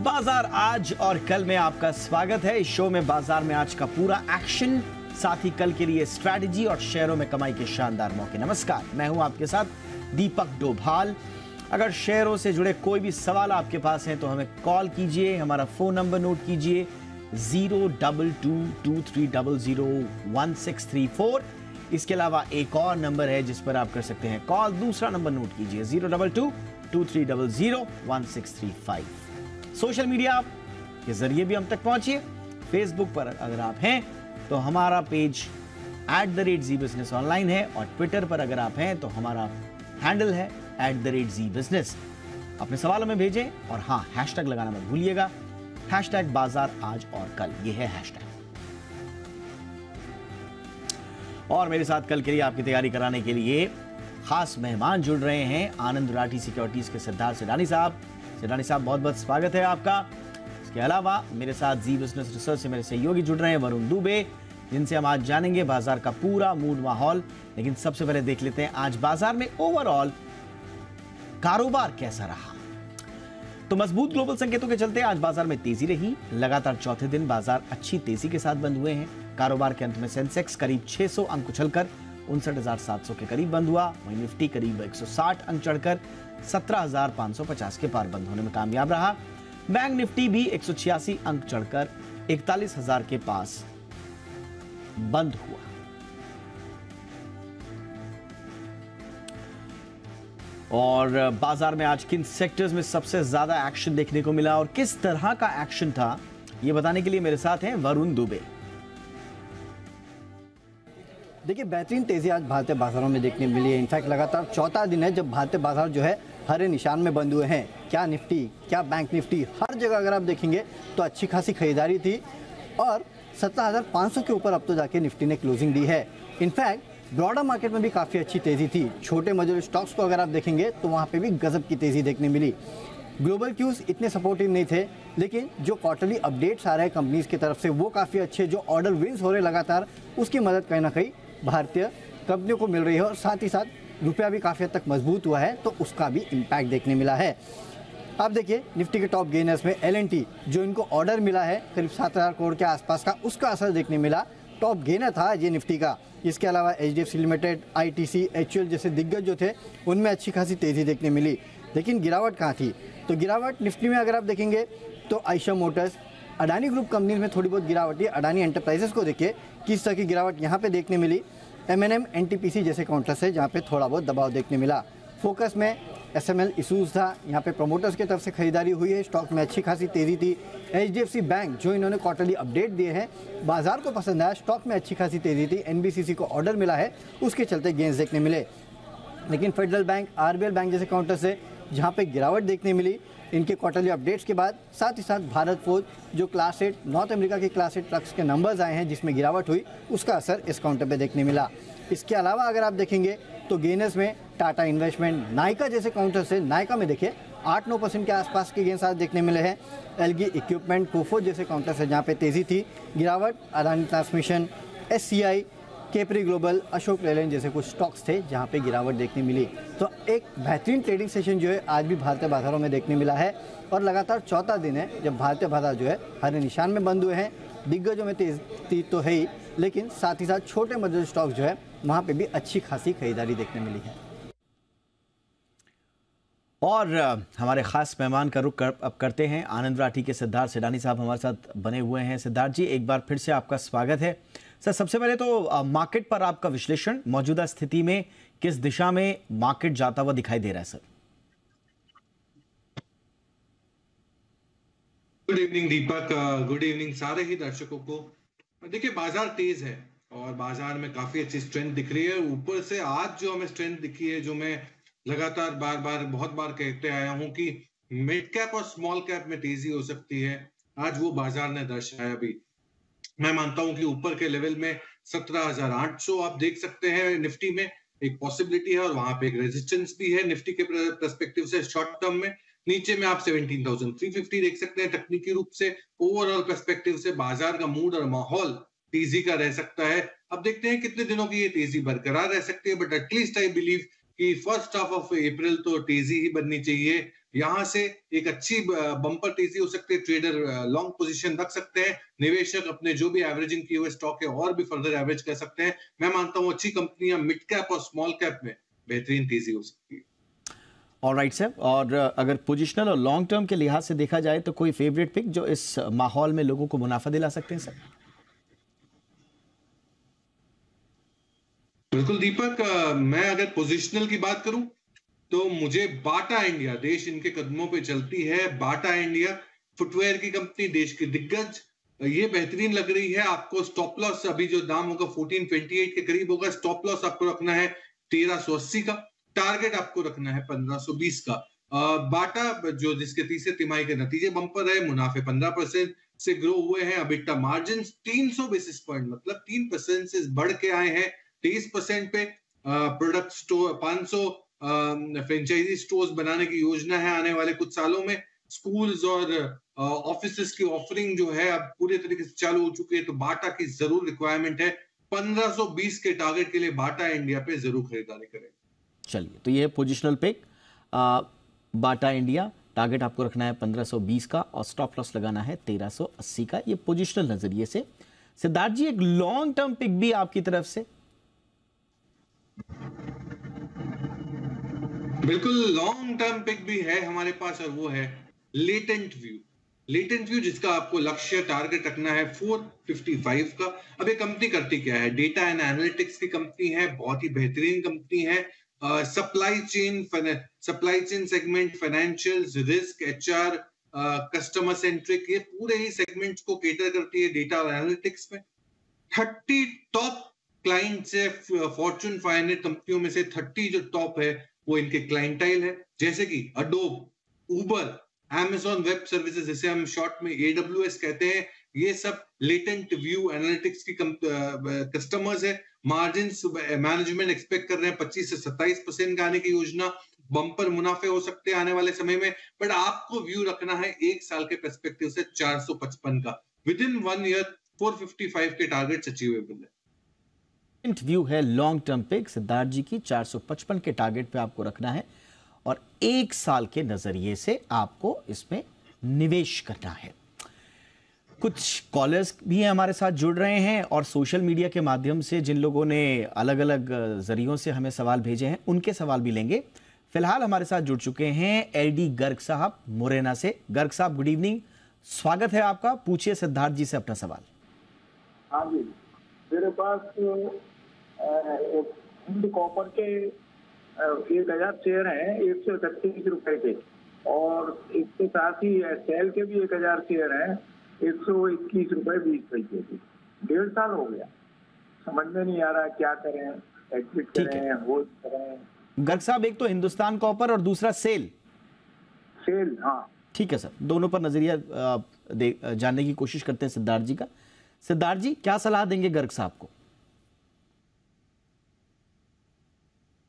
बाजार आज और कल में आपका स्वागत है। इस शो में बाजार में आज का पूरा एक्शन, साथ ही कल के लिए स्ट्रैटेजी और शेयरों में कमाई के शानदार मौके। नमस्कार, मैं हूं आपके साथ दीपक डोभाल। अगर शेयरों से जुड़े कोई भी सवाल आपके पास हैं तो हमें कॉल कीजिए। हमारा फोन नंबर नोट कीजिए 02223001634। इसके अलावा एक और नंबर है जिस पर आप कर सकते हैं कॉल। दूसरा नंबर नोट कीजिए 02223001635। सोशल मीडिया के जरिए भी हम तक पहुंचिए। फेसबुक पर अगर आप हैं तो हमारा पेज @ZBusinessOnline है, और ट्विटर पर अगर आप हैं तो हमारा हैंडल है @ZBusiness। अपने सवालों में भेजें, और हाँ, हैशटैग लगाना मत भूलिएगा, हैशटैग बाजार आज और कल, ये है हैशटैग। और मेरे साथ कल के लिए आपकी तैयारी कराने के लिए खास मेहमान जुड़ रहे हैं। आनंद राठी सिक्योरिटीज के सिद्धार्थ सेडानी साहब। सेडानी साहब, बहुत बहुत स्वागत है आपका। इसके अलावा मेरे साथ जी बिजनेस रिसर्च से मेरे सहयोगी जुड़ रहे हैं वरुण दुबे, जिनसे हम आज जानेंगे बाजार का पूरा मूड माहौल। लेकिन सबसे पहले देख लेते हैं आज बाजार में ओवरऑल कारोबार कैसा रहा। तो मजबूत ग्लोबल संकेतों के चलते आज बाजार में तेजी रही। लगातार चौथे दिन बाजार अच्छी तेजी के साथ बंद हुए हैं। कारोबार के अंत में सेंसेक्स करीब 600 अंक उछलकर 59,700 के करीब बंद हुआ। वहीं निफ्टी करीब 160 अंक चढ़कर 17,550 के पार बंद होने में कामयाब रहा। बैंक निफ्टी भी 186 अंक चढ़कर 41,000 के पास बंद हुआ। और बाजार में आज किन सेक्टर्स में सबसे ज्यादा एक्शन देखने को मिला और किस तरह का एक्शन था, यह बताने के लिए मेरे साथ हैं वरुण दुबे। देखिए, बेहतरीन तेजी आज भारतीय बाजारों में देखने मिली है। इनफैक्ट लगातार चौथा दिन है जब भारतीय बाजार जो है हरे निशान में बंद हुए हैं। क्या निफ्टी, क्या बैंक निफ्टी, हर जगह अगर आप देखेंगे तो अच्छी खासी खरीदारी थी, और 17,500 के ऊपर अब तो जाके निफ्टी ने क्लोजिंग दी है। इनफैक्ट ब्रॉडर मार्केट में भी काफ़ी अच्छी तेजी थी। छोटे मजूरी स्टॉक्स को अगर आप देखेंगे तो वहाँ पे भी गजब की तेजी देखने मिली। ग्लोबल क्यूज इतने सपोर्टिव नहीं थे, लेकिन जो क्वार्टरली अपडेट्स आ रहे हैं कंपनीज की तरफ से वो काफ़ी अच्छे, जो ऑर्डर विंस हो रहे लगातार, उसकी मदद कहीं ना कहीं भारतीय कंपनियों को मिल रही है। और साथ ही साथ रुपया भी काफ़ी हद तक मजबूत हुआ है, तो उसका भी इम्पैक्ट देखने मिला है। आप देखिए निफ्टी के टॉप गेनर्स में L&T, जो इनको ऑर्डर मिला है करीब 7,000 करोड़ के आसपास का, उसका असर देखने मिला। टॉप गेनर था ये निफ्टी का। इसके अलावा HDFC लिमिटेड, ITC, HUL जैसे दिग्गज जो थे उनमें अच्छी खासी तेज़ी देखने मिली। लेकिन गिरावट कहाँ थी? तो गिरावट निफ्टी में अगर आप देखेंगे तो Ayesha Motors, Adani group companies में थोड़ी बहुत गिरावट है। अडानी एंटरप्राइजेस को देखिए किस तरह की गिरावट यहाँ पे देखने मिली। M&M, NTPC जैसे काउंटर्स है जहाँ पे थोड़ा बहुत दबाव देखने मिला। फोकस में SML इशूज़ था, यहाँ पे प्रमोटर्स की तरफ से खरीदारी हुई है। स्टॉक में अच्छी खासी तेज़ी थी। HDFC बैंक, जो इन्होंने क्वार्टरली अपडेट दिए हैं, बाजार को पसंद आया, स्टॉक में अच्छी खासी तेज़ी थी। NBCC को ऑर्डर मिला है, उसके चलते गेंस देखने मिले। लेकिन फेडरल बैंक, RBL बैंक जैसे काउंटर से जहाँ पे गिरावट देखने मिली इनके क्वार्टरली अपडेट्स के बाद। साथ ही साथ भारत फोर्ज, जो क्लास 8 नॉर्थ अमेरिका के क्लास 8 ट्रक्स के नंबर्स आए हैं जिसमें गिरावट हुई, उसका असर इस काउंटर पे देखने मिला। इसके अलावा अगर आप देखेंगे तो गेनर्स में टाटा इन्वेस्टमेंट, नाइका जैसे काउंटर से, नाइका में देखिए 8-9% के आसपास के गेंस आज देखने मिले हैं। एलगी इक्विपमेंट, कोफोर्ज जैसे काउंटर से जहाँ पे तेज़ी थी। गिरावट Adani transmission, SCI, capri global, Ashok Leyland जैसे कुछ स्टॉक्स थे जहां पे गिरावट देखने मिली। तो एक बेहतरीन ट्रेडिंग सेशन जो है आज भी भारतीय बाजारों में देखने मिला है। और लगातार चौथा दिन है जब भारतीय बाजार जो है हरे निशान में बंद हुए हैं। दिग्गजों में तेज तो है ही, लेकिन साथ ही साथ छोटे मजदूर स्टॉक जो है वहां पे भी अच्छी खासी खरीदारी देखने मिली है। और हमारे खास मेहमान का रुख अब करते हैं। आनंद राठी के सिद्धार्थ सेडानी साहब हमारे साथ बने हुए हैं। सिद्धार्थ जी, एक बार फिर से आपका स्वागत है। सर, सबसे पहले तो मार्केट पर आपका विश्लेषण, मौजूदा स्थिति में किस दिशा में मार्केट जाता हुआ दिखाई दे रहा है सर? गुड इवनिंग दीपक, गुड इवनिंग सारे ही दर्शकों को। देखिए, बाजार तेज है और बाजार में काफी अच्छी स्ट्रेंथ दिख रही है। ऊपर से आज जो हमें स्ट्रेंथ दिखी है, जो मैं लगातार बहुत बार कहते आया हूं कि मिड कैप और स्मॉल कैप में तेजी हो सकती है, आज वो बाजार ने दर्शाया भी। मैं मानता हूं कि ऊपर के लेवल में 17,800 आप देख सकते हैं निफ्टी में, एक पॉसिबिलिटी है, और वहां पे एक रेजिस्टेंस भी है निफ्टी के पर्सपेक्टिव से शॉर्ट टर्म में। नीचे में आप 17,350 देख सकते हैं टेक्निकल रूप से। ओवरऑल पर्सपेक्टिव से बाजार का मूड और माहौल तेजी का रह सकता है। अब देखते हैं कितने दिनों की ये तेजी बरकरार रह सकती है, बट एटलीस्ट आई बिलीव कि फर्स्ट हाफ ऑफ अप्रैल तो तेजी ही बननी चाहिए। यहाँ से एक अच्छी बम्पर तेजी हो सकती है। ट्रेडर लॉन्ग पोजीशन रख सकते हैं, निवेशक अपने जो भी एवरेजिंग किए हुए स्टॉक है और भी फर्दर एवरेज कर सकते हैं। मैं मानता हूँ अच्छी कंपनियां मिड कैप और स्मॉल कैप में बेहतरीन तेजी हो सकती है। ऑलराइट सर, और अगर पोजिशनल और लॉन्ग टर्म के लिहाज से देखा जाए तो कोई फेवरेट पिक जो इस माहौल में लोगों को मुनाफा दिला सकते हैं सर? बिल्कुल दीपक, मैं अगर पोजिशनल की बात करूं तो मुझे बाटा इंडिया, देश इनके कदमों पे चलती है। बाटा इंडिया फुटवेयर की कंपनी, देश की दिग्गज, ये बेहतरीन लग रही है। आपको स्टॉप लॉस अभी जो दाम होगा 1428 के करीब होगा। स्टॉप लॉस आपको रखना है 1380 का, टारगेट आपको रखना है 1520 का। बाटा जो जिसके तीसरे तिमाही के नतीजे बंपर है, मुनाफे 15% से ग्रो हुए हैं। अबिटा मार्जिन 300 बेसिस पॉइंट मतलब 3% से बढ़ के आए हैं 23% पे। प्रोडक्ट स्टोर 500 फ्रेंचाइजी स्टोर्स बनाने की योजना है आने वाले कुछ सालों में। स्कूल्स और ऑफिसेस की ऑफरिंग जो है अब पूरे तरीके से चालू हो चुकी है, तो बाटा की जरूर रिक्वायरमेंट है। 1520 के टारगेट के लिए बाटा इंडिया पे जरूर खरीदारी करें। चलिए, तो ये है positional pick Bata India. Target आपको रखना है 1520 का और स्टॉप लॉस लगाना है 1380 का, ये पोजिशनल नजरिए से। सिद्धार्थ जी, एक लॉन्ग टर्म पिक भी आपकी तरफ से? बिल्कुल, लॉन्ग टर्म पिक भी है हमारे पास और वो है लेटेंट व्यू। लेटेंट व्यू जिसका आपको लक्ष्य टारगेट रखना है 455 का। अब ये कंपनी करती क्या है? डेटा एंड एनालिटिक्स की कंपनी है, बहुत ही बेहतरीन कंपनी है। Supply chain segment, financials, risk, HR, customer centric, ये पूरे ही सेगमेंट्स को केटर करती है डेटा और एनालिटिक्स में। 30 टॉप क्लाइंट्स है, फॉर्चून 500 कंपनियों में से 30 जो टॉप है वो इनके क्लाइंटाइल है, जैसे कि अडोब, उबर, Amazon वेब सर्विसेज, जिसे हम शॉर्ट में AWS कहते हैं। ये सब लेटेंट व्यू एनालिटिक्स की कस्टमर्स है। मार्जिन मैनेजमेंट एक्सपेक्ट कर रहे हैं 25 से 27% का आने की योजना। बम्पर मुनाफे हो सकते हैं आने वाले समय में, बट आपको व्यू रखना है एक साल के पर्सपेक्टिव से 455 का। विद इन 1 ईयर 455 के टारगेट अचीवेबल है। व्यू है लॉन्ग टर्म पिक सिद्धार्थ जी की, 455 के टारगेट पे आपको रखना है और एक साल के नजरिए से आपको इसमें निवेश करना है। कुछ कॉलर्स भी हैं हमारे साथ जुड़ रहे हैं और सोशल मीडिया के माध्यम से जिन लोगों ने अलग अलग जरियों से हमें सवाल भेजे हैं उनके सवाल भी लेंगे। फिलहाल हमारे साथ जुड़ चुके हैं LD गर्ग साहब मुरैना से। गर्ग साहब, गुड इवनिंग, स्वागत है आपका। पूछिए सिद्धार्थ जी से अपना सवाल। हाँ जी, मेरे पास हिंद कॉपर के 1000 शेयर हैं 131 रुपए के, और इसके साथ ही सेल के भी 1000 शेयर हैं 121 रुपए 20 पैसे के। 1.5 साल हो गया, समझ में नहीं आ रहा क्या करें, एग्जिट करें, होल्ड करें। गर्ग साहब, एक तो हिंदुस्तान कॉपर और दूसरा सेल। हाँ ठीक है सर, दोनों पर नजरिया जानने की कोशिश करते हैं सिद्धार्थ जी का। सिद्धार्थ जी, क्या सलाह देंगे गर्ग साहब को?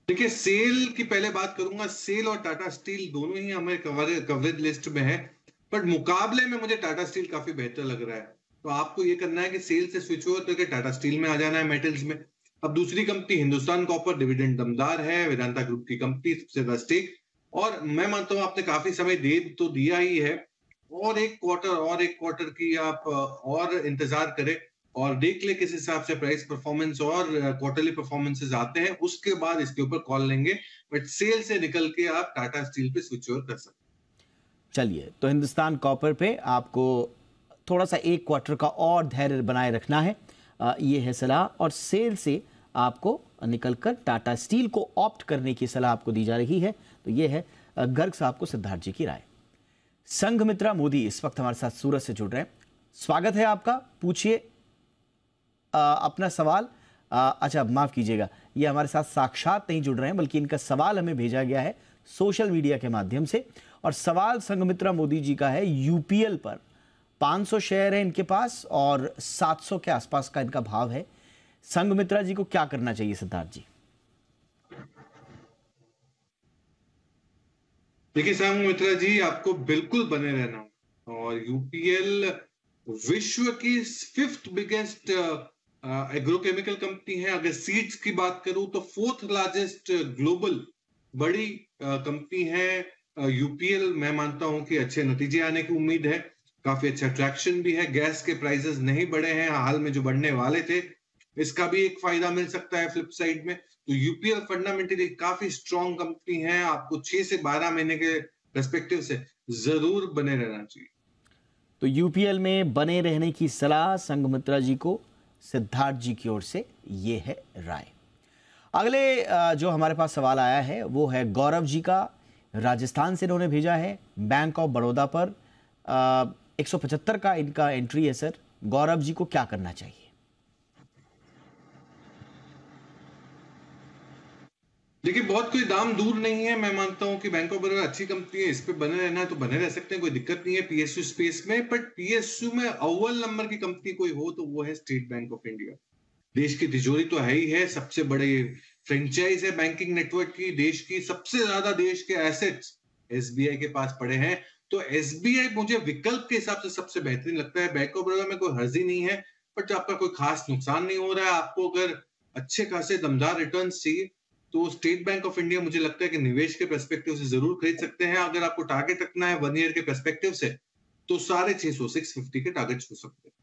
देखिए, सेल की पहले बात करूंगा। सेल और टाटा स्टील दोनों ही हमारे कवरेज लिस्ट में है, बट मुकाबले में मुझे टाटा स्टील काफी बेहतर लग रहा है। तो आपको ये करना है कि सेल से स्विच ओवर करके टाटा स्टील में आ जाना है, मेटल्स में। अब दूसरी कंपनी हिंदुस्तान कॉपर, डिविडेंड दमदार है, वेदांता ग्रुप की कंपनी, सबसे ज्यादा स्टेक, और मैं मानता हूं आपने काफी समय दे तो दिया ही है, और एक क्वार्टर की आप और इंतजार करें और देख ले किस हिसाब से प्राइस परफॉर्मेंस और क्वार्टरली परफॉर्मेंसेस आते हैं, उसके बाद इसके ऊपर कॉल लेंगे। बट सेल से निकल के आप टाटा स्टील पे स्विच ओवर कर सकते हैं। चलिए, तो हिंदुस्तान कॉपर पे आपको थोड़ा सा एक क्वार्टर का और धैर्य बनाए रखना है, ये है सलाह। और सेल से आपको निकलकर टाटा स्टील को ऑप्ट करने की सलाह आपको दी जा रही है। तो ये है गर्ग साहब को सिद्धार्थ जी की राय। संघमित्रा मोदी इस वक्त हमारे साथ सूरत से जुड़ रहे हैं। स्वागत है आपका, पूछिए अपना सवाल। अच्छा, माफ कीजिएगा, ये हमारे साथ साक्षात नहीं जुड़ रहे हैं, बल्कि इनका सवाल हमें भेजा गया है सोशल मीडिया के माध्यम से। और सवाल संघमित्रा मोदी जी का है, यूपीएल पर 500 शेयर है इनके पास और 700 के आसपास का इनका भाव है। संघमित्रा जी को क्या करना चाहिए सिद्धार्थ जी? देखिए संघमित्रा जी, आपको बिल्कुल बने रहना, और यूपीएल विश्व की 5th बिगेस्ट एग्रोकेमिकल कंपनी है। अगर सीड्स की बात करूं तो 4th लार्जेस्ट ग्लोबल बड़ी कंपनी है। यूपीएल मैं मानता हूं कि अच्छे नतीजे आने की उम्मीद है, काफी अच्छा ट्रैक्शन भी है, गैस के प्राइसेस नहीं बढ़े हैं हाल में जो बढ़ने वाले थे, इसका भी एक फायदा मिल सकता है फ्लिप साइड में। तो यूपीएल फंडामेंटली काफी स्ट्रॉन्ग कंपनी है, आपको 6 से 12 महीने के पर्सपेक्टिव से जरूर बने रहना चाहिए। तो यूपीएल में बने रहने की सलाह संघमित्रा जी को सिद्धार्थ जी की ओर से ये है राय। अगले जो हमारे पास सवाल आया है वो है गौरव जी का, राजस्थान से इन्होंने भेजा है। बैंक ऑफ बड़ौदा पर 175 का इनका एंट्री है सर। गौरव जी को क्या करना चाहिए? देखिए बहुत कोई दाम दूर नहीं है, मैं मानता हूं कि बैंक ऑफ बड़ौदा अच्छी कंपनी है, इस पे बने रहना है तो बने रह सकते हैं, कोई दिक्कत नहीं है पीएसयू स्पेस में। बट पीएसयू में अव्वल नंबर की कंपनी कोई हो तो वो है स्टेट बैंक ऑफ इंडिया। देश की तिजोरी तो है ही है, सबसे बड़े फ्रेंचाइज है बैंकिंग नेटवर्क की, देश की सबसे ज्यादा देश के एसेट्स एसबीआई के पास पड़े हैं। तो एसबीआई मुझे विकल्प के हिसाब से सबसे बेहतरीन लगता है। बैंक ऑफ बड़ौदा में कोई हर्जी नहीं है, बट आपका कोई खास नुकसान नहीं हो रहा है, आपको अगर अच्छे खासे दमदार रिटर्न चाहिए तो स्टेट बैंक ऑफ इंडिया मुझे लगता है कि निवेश के पर्सपेक्टिव से जरूर खरीद सकते हैं। अगर आपको टारगेट रखना है 1 ईयर के पर्सपेक्टिव से तो 650 650 के टारगेट्स हो सकते हैं।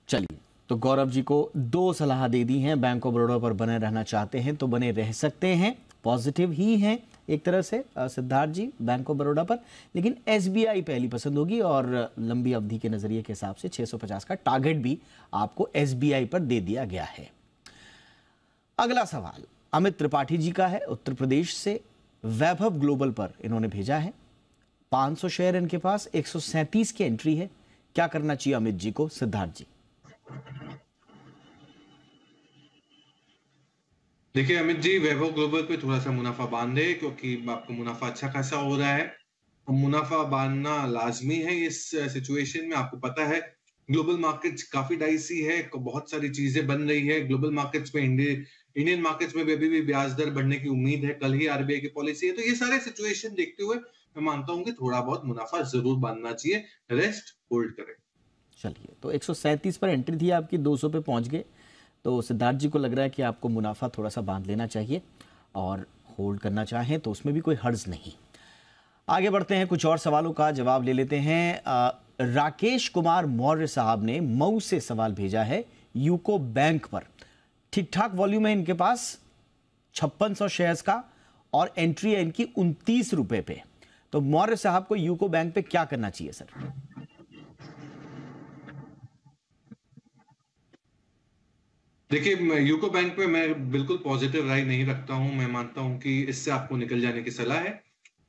चलिए, तो गौरव जी को 2 सलाह दे दी हैं। बैंक ऑफ बड़ौदा पर बने रहना चाहते हैं तो बने रह सकते हैं, पॉजिटिव ही हैं एक तरह से सिद्धार्थ जी बैंक ऑफ बड़ौदा पर, लेकिन एसबीआई पहली पसंद होगी और लंबी अवधि के नजरिए के हिसाब से 650 का टारगेट भी आपको एसबीआई पर दे दिया गया है। अगला सवाल अमित त्रिपाठी जी का है, उत्तर प्रदेश से। वैभव ग्लोबल पर इन्होंने भेजा है। 500 शेयर इनके पास, 137 की एंट्री है। क्या करना चाहिए अमित जी को? सिद्धार्थ जी। देखिए अमित जी, वैभव ग्लोबल पे थोड़ा सा मुनाफा बांधे, क्योंकि आपको मुनाफा अच्छा खासा हो रहा है। मुनाफा बांधना लाजमी है इस सिचुएशन में। आपको पता है ग्लोबल मार्केट्स काफी डाइसी है, बहुत सारी चीजें बन रही है ग्लोबल मार्केट्स में। इंडियन मार्केट्स में अभी भी ब्याज दर बढ़ने की उम्मीद है, कल ही आरबीआई की पॉलिसी है। तो ये सारे सिचुएशन देखते हुए मैं मानता हूं कि थोड़ा बहुत मुनाफा जरूर बांधना चाहिए, रेस्ट होल्ड करें। चलिए, तो 137 पर एंट्री थी आपकी, 200 पे पहुंच गए। तो सिद्धार्थ जी को लग रहा है कि आपको मुनाफा थोड़ा सा बांध लेना चाहिए और होल्ड करना चाहें तो उसमें भी कोई हर्ज नहीं। आगे बढ़ते हैं, कुछ और सवालों का जवाब ले लेते हैं। राकेश कुमार मौर्य साहब ने मऊ से सवाल भेजा है यूको बैंक पर। ठीक ठाक वॉल्यूम है इनके पास, 5600 शेयर्स का, और एंट्री है इनकी 29 रुपए पे। तो मौर्य साहब को यूको बैंक पे क्या करना चाहिए सर? देखिए यूको बैंक पे मैं बिल्कुल पॉजिटिव राय नहीं रखता हूं। मैं मानता हूं कि इससे आपको निकल जाने की सलाह है,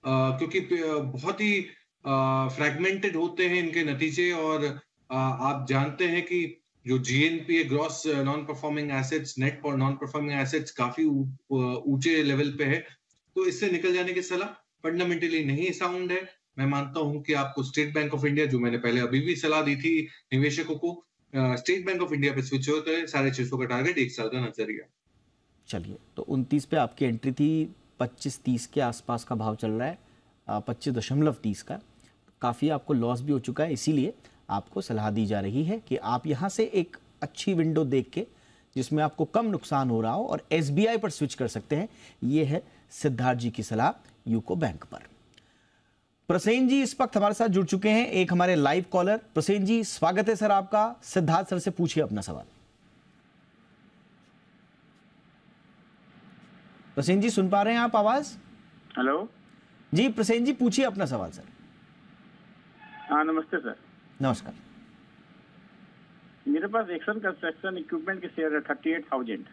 क्योंकि बहुत ही फ्रैगमेंटेड होते हैं इनके नतीजे, और आप जानते हैं कि जो GNP gross non performing assets, net और नॉन परफॉर्मिंग एसेट्स काफी ऊंचे लेवल पे है। तो इससे निकल जाने की सलाह फंडामेंटली नहीं साउंड है। मैं मानता हूं कि आपको स्टेट बैंक ऑफ इंडिया, जो मैंने पहले अभी भी सलाह दी थी निवेशकों को, स्टेट बैंक ऑफ इंडिया पे स्विच होता है। 650 का टारगेट 1 साल का नजरिया। चलिए, तो 29 पे आपकी एंट्री थी, 25-30 के आसपास का भाव चल रहा है, 25.30 का। काफ़ी आपको लॉस भी हो चुका है, इसीलिए आपको सलाह दी जा रही है कि आप यहाँ से एक अच्छी विंडो देख के जिसमें आपको कम नुकसान हो रहा हो और एसबीआई पर स्विच कर सकते हैं। ये है सिद्धार्थ जी की सलाह यूको बैंक पर। प्रसेन जी इस वक्त हमारे साथ जुड़ चुके हैं, एक हमारे लाइव कॉलर। प्रसेन जी, स्वागत है सर आपका। सिद्धार्थ सर से पूछिए अपना सवाल। प्रसेन जी, सुन पा रहे हैं आप आवाज? हेलो जी प्रसेन जी, पूछिए अपना सवाल सर। हाँ नमस्ते सर। नमस्कार। मेरे पास एक्शन कंस्ट्रक्शन इक्विपमेंट के शेयर है 38,000।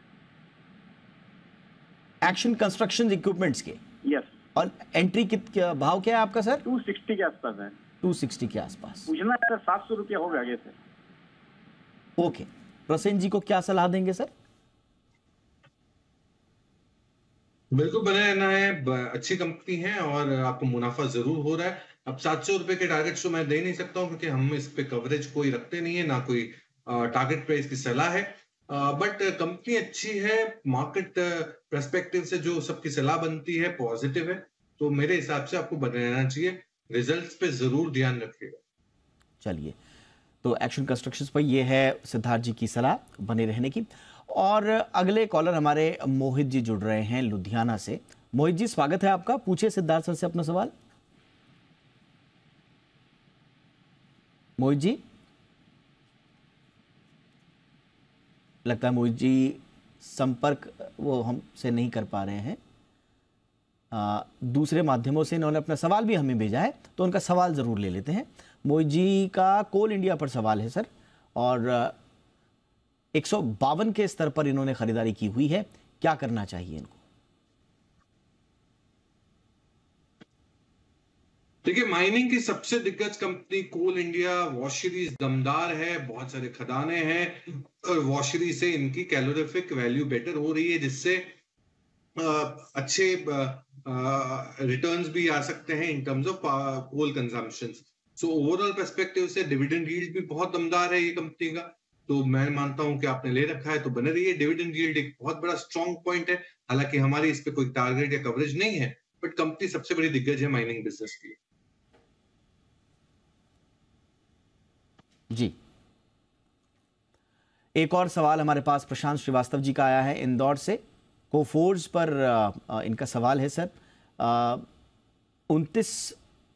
एक्शन कंस्ट्रक्शन इक्विपमेंट्स के? यस। और एंट्री भाव क्या है आपका सर? 260 के आसपास है। 260 के आसपास। पूछना है सर, 700 रुपया हो गया आगे से। ओके, प्रसेन जी को क्या सलाह देंगे सर? बिल्कुल बने रहना है, अच्छी कंपनी है और आपको मुनाफा जरूर हो रहा है। अब 700 रुपए के टारगेट तो मैं दे नहीं सकता हूं, क्योंकि हम इस पे कवरेज कोई रखते नहीं है, ना कोई टारगेट प्राइस की सलाह है। बट कंपनी अच्छी है, मार्केट पर्सपेक्टिव से जो सबकी सलाह बनती है पॉजिटिव है, तो मेरे हिसाब से आपको बने रहना चाहिए। रिजल्ट्स पे जरूर ध्यान रखिएगा। चलिए, तो एक्शन कंस्ट्रक्शंस पर ये है सिद्धार्थ जी की सलाह बने रहने की। और अगले कॉलर हमारे मोहित जी जुड़ रहे हैं लुधियाना से। मोहित जी स्वागत है आपका, पूछिए सिद्धार्थ सर से अपना सवाल। मोहित जी, लगता है मोहित जी संपर्क वो हमसे नहीं कर पा रहे हैं। दूसरे माध्यमों से इन्होंने अपना सवाल भी हमें भेजा है, तो उनका सवाल ज़रूर ले लेते हैं। मोहित जी का कोल इंडिया पर सवाल है सर, और 152 के स्तर पर इन्होंने खरीदारी की हुई है, क्या करना चाहिए इनको? देखिए, माइनिंग की सबसे दिग्गज कंपनी कोल इंडिया, वॉशरीज दमदार है, बहुत सारे खदाने हैं और वॉशरी से इनकी कैलोरीफिक वैल्यू बेटर हो रही है, जिससे अच्छे रिटर्न्स भी आ सकते हैं in terms of coal consumption. So overall perspective से डिविडेंड यील्ड भी बहुत दमदार है ये कंपनी का, तो मैं मानता हूं कि आपने ले रखा है तो बने रहिए। डिविडेंड यील्ड एक बहुत बड़ा स्ट्रॉन्ग पॉइंट है, हालांकि हमारी इस पे कोई टारगेट या कवरेज नहीं है, बट कंपनी सबसे बड़ी दिग्गज है माइनिंग बिजनेस की। जी, एक और सवाल हमारे पास प्रशांत श्रीवास्तव जी का आया है इंदौर से। कोफोर्ज पर इनका सवाल है सर,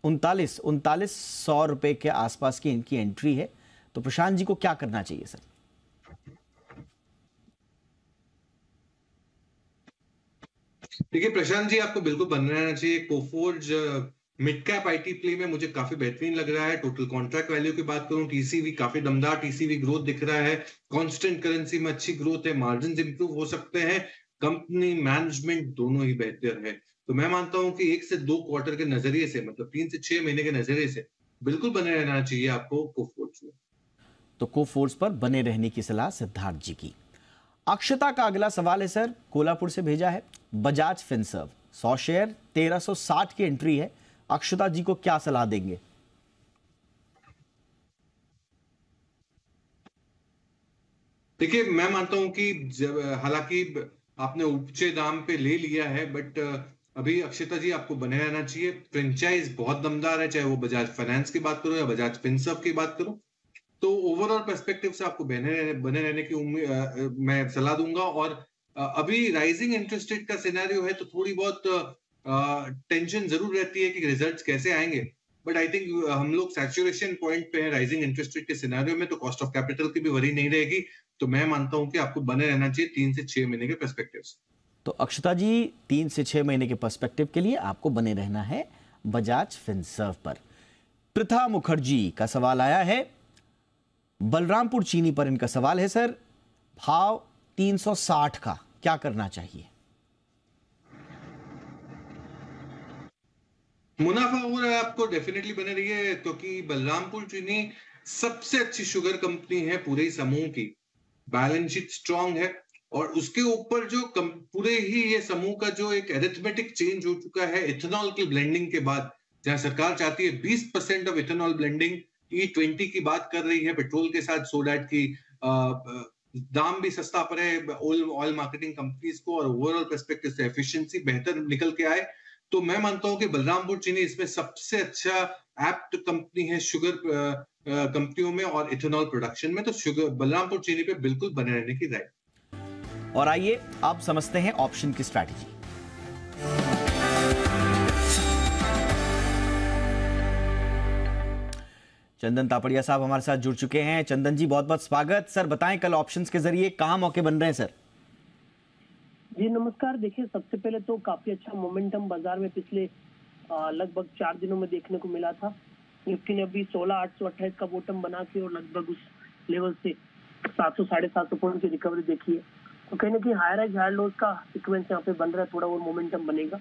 3900 रुपए के आसपास की इनकी एंट्री है, तो प्रशांत जी को क्या करना चाहिए सर? देखिए प्रशांत जी, आपको बिल्कुल बन रहना चाहिए। Coforge mid cap IT play में मुझे काफी बेहतरीन लग रहा है। टोटल कॉन्ट्रैक्ट वैल्यू की बात करूं, टीसीवी काफी दमदार टीसीवी ग्रोथ दिख रहा है, कांस्टेंट करेंसी में अच्छी ग्रोथ है, मार्जिन इंप्रूव हो सकते हैं, कंपनी मैनेजमेंट दोनों ही बेहतर है। तो मैं मानता हूं कि 1 से 2 क्वार्टर के नजरिए से, मतलब 3 से 6 महीने के नजरिए से बिल्कुल बने रहना चाहिए आपको कोफोर्ज में। तो कोफोर्ज पर बने रहने की सलाह सिद्धार्थ जी की। अक्षता का अगला सवाल है सर, कोल्हापुर से भेजा है। बजाज फिनसर्व 100 शेयर 1360 की एंट्री है, अक्षता जी को क्या सलाह देंगे? देखिए, मैं मानता हूं कि जब हालांकि आपने ऊंचे दाम पे ले लिया है, बट अभी अक्षता जी आपको बने रहना चाहिए। फ्रेंचाइज बहुत दमदार है, चाहे वो बजाज फाइनेंस की बात करो या बजाज फिनसर्व की बात करो, तो ओवरऑल पर्सपेक्टिव से आपको बने रहने की उम्मीद मैं सलाह दूंगा। और अभी राइजिंग इंटरेस्ट रेट का सिनेरियो है, तो थोड़ी बहुत टेंशन जरूर रहती है कि रिजल्ट्स कैसे आएंगे, बट आई थिंक हम लोग सैचुरेशन पॉइंट पे हैं राइजिंग इंटरेस्ट रेट के सिनेरियो में, तो कॉस्ट ऑफ कैपिटल की भी वरी नहीं रहेगी। तो मैं मानता हूं कि आपको बने रहना चाहिए 3 से 6 महीने के पर्सपेक्टिव से। तो अक्षता जी 3 से 6 महीने के पर्सपेक्टिव के लिए आपको बने रहना है बजाज फिनसर्व पर। पृथा मुखर्जी का सवाल आया है, बलरामपुर चीनी पर इनका सवाल है सर, भाव 360 का, क्या करना चाहिए? मुनाफा हो रहा है आपको, डेफिनेटली बने रहिए, क्योंकि बलरामपुर चीनी सबसे अच्छी शुगर कंपनी है पूरे ही समूह की। बैलेंस शीट स्ट्रांग है, और उसके ऊपर जो पूरे ही ये समूह का जो एक एरिथमेटिक चेंज हो चुका है इथेनॉल की ब्लेंडिंग के बाद, जहां सरकार चाहती है 20% ऑफ इथेनॉल ब्लेंडिंग, E20 की बात कर रही है पेट्रोल के साथ, सो दैट की दाम भी सस्ता पड़े ऑयल मार्केटिंग कंपनीज को, और ओवरऑल पर्सपेक्टिव से एफिशिएंसी बेहतर निकल के आए। तो मैं मानता हूं कि बलरामपुर चीनी इसमें सबसे अच्छा एप्ट कंपनी है शुगर कंपनियों में और इथेनॉल प्रोडक्शन में, तो शुगर बलरामपुर चीनी पे बिल्कुल बने रहने की राय। और आइए अब समझते हैं ऑप्शन की स्ट्रैटेजी। चंदन तापड़िया साहब हमारे साथ जुड़ चुके हैं। चंदन जी बहुत बहुत स्वागत। सर बताएं, कल ऑप्शंस के जरिए कहां मौके बन रहे हैं सर? जी नमस्कार। देखिए, सबसे पहले तो काफी अच्छा मोमेंटम बाजार में पिछले लगभग 4 दिनों में देखने को मिला था। निफ्टी ने अभी 16,828 का बॉटम बना के और लगभग उस लेवल से 700 750 पॉइंट की रिकवरी देखी है। तो कहीं ना कहीं हायर हाई हायर लोज का सीक्वेंस यहाँ पे बन रहा है, थोड़ा और मोमेंटम बनेगा।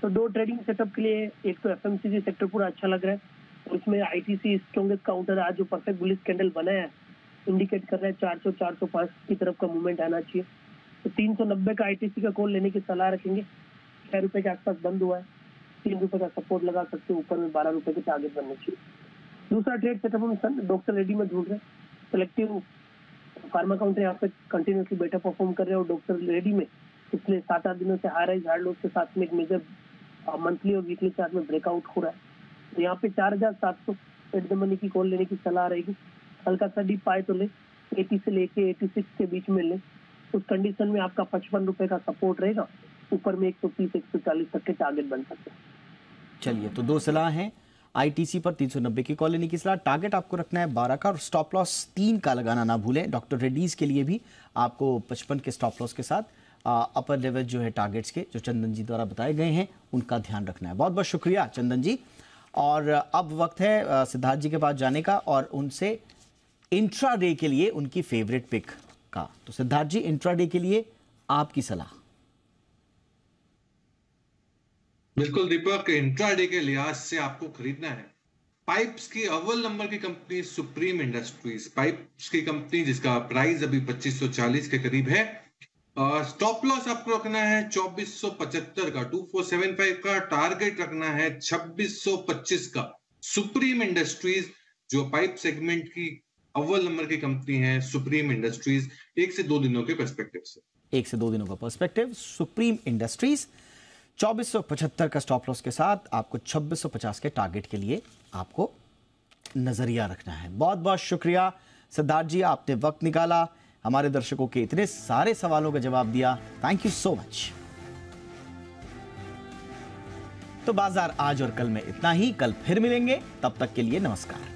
तो 2 ट्रेडिंग सेटअप के लिए, एक तो एफएमसीजी सेक्टर पूरा अच्छा लग रहा है, और उसमें आईटीसी स्ट्रॉन्गेस्ट काउंटर है। आज जो परफेक्ट बुलिश कैंडल बना है इंडिकेट कर रहा है 400 405 की तरफ का मूवमेंट आना चाहिए। तो 390 का आईटीसी का कॉल लेने की सलाह रखेंगे। 6 रुपए के आसपास बंद हुआ है, 3 रुपए का सपोर्ट लगा सकते हैं, ऊपर में 12 रुपए के टारगेट बनने चाहिए। दूसरा ट्रेड सेटअप हम डॉक्टर रेड्डी में ढूंढ रहे हैं। सिलेक्टिव फार्मा काउंटर यहाँ पे कंटिन्यूसली बेटर परफॉर्म कर रहे हैं, और डॉक्टर रेड्डी में पिछले 7-8 दिनों से हाई राइज हाई लोज के साथ में एक मेजर मंथली और वीकली चार्ट में ब्रेकआउट हो रहा है। तो यहाँ पे 4,700 एट द मनी की कॉल लेने की सलाह रहेगी। हल्का सा डीप आए तो ले, 80 से लेके 86 के बीच में ले। उस कंडीशन में आपका 55 रुपए का सपोर्ट रहेगा, ऊपर में 130 140 तक के टारगेट बन सकते हैं। चलिए, तो दो सलाह हैं। आईटीसी पर 390 की कॉल लेने की सलाह, टारगेट आपको रखना है 12 का और स्टॉप लॉस 3 का लगाना ना भूलें। डॉक्टर रेड्डीज के लिए भी आपको 55 के स्टॉप लॉस के साथ अपर लेवल जो है टारगेट्स के जो चंदन जी द्वारा बताए गए हैं उनका ध्यान रखना है। बहुत बहुत शुक्रिया चंदन जी। और अब वक्त है सिद्धार्थ जी के पास जाने का और उनसे इंट्रा डे के लिए उनकी फेवरेट पिक का। तो सिद्धार्थ जी, इंट्रा डे के लिए आपकी सलाह। बिल्कुल दीपक, इंट्राडे के लिहाज से आपको खरीदना है पाइप्स की अव्वल नंबर की कंपनी सुप्रीम इंडस्ट्रीज। पाइप्स की कंपनी जिसका प्राइस अभी 2540 के करीब है। स्टॉप लॉस आपको रखना है 2475 का, 2475 का टारगेट रखना है 2625 का। सुप्रीम इंडस्ट्रीज जो पाइप सेगमेंट की अव्वल नंबर की कंपनी है, सुप्रीम इंडस्ट्रीज, 1 से 2 दिनों के पर्सपेक्टिव से, 1 से 2 दिनों का पर्सपेक्टिव सुप्रीम इंडस्ट्रीज 2475 का स्टॉप लॉस के साथ आपको 2650 के टारगेट के लिए आपको नजरिया रखना है। बहुत बहुत शुक्रिया सिद्धार्थ जी, आपने वक्त निकाला, हमारे दर्शकों के इतने सारे सवालों का जवाब दिया। Thank you so much. तो बाजार आज और कल में इतना ही, कल फिर मिलेंगे, तब तक के लिए नमस्कार।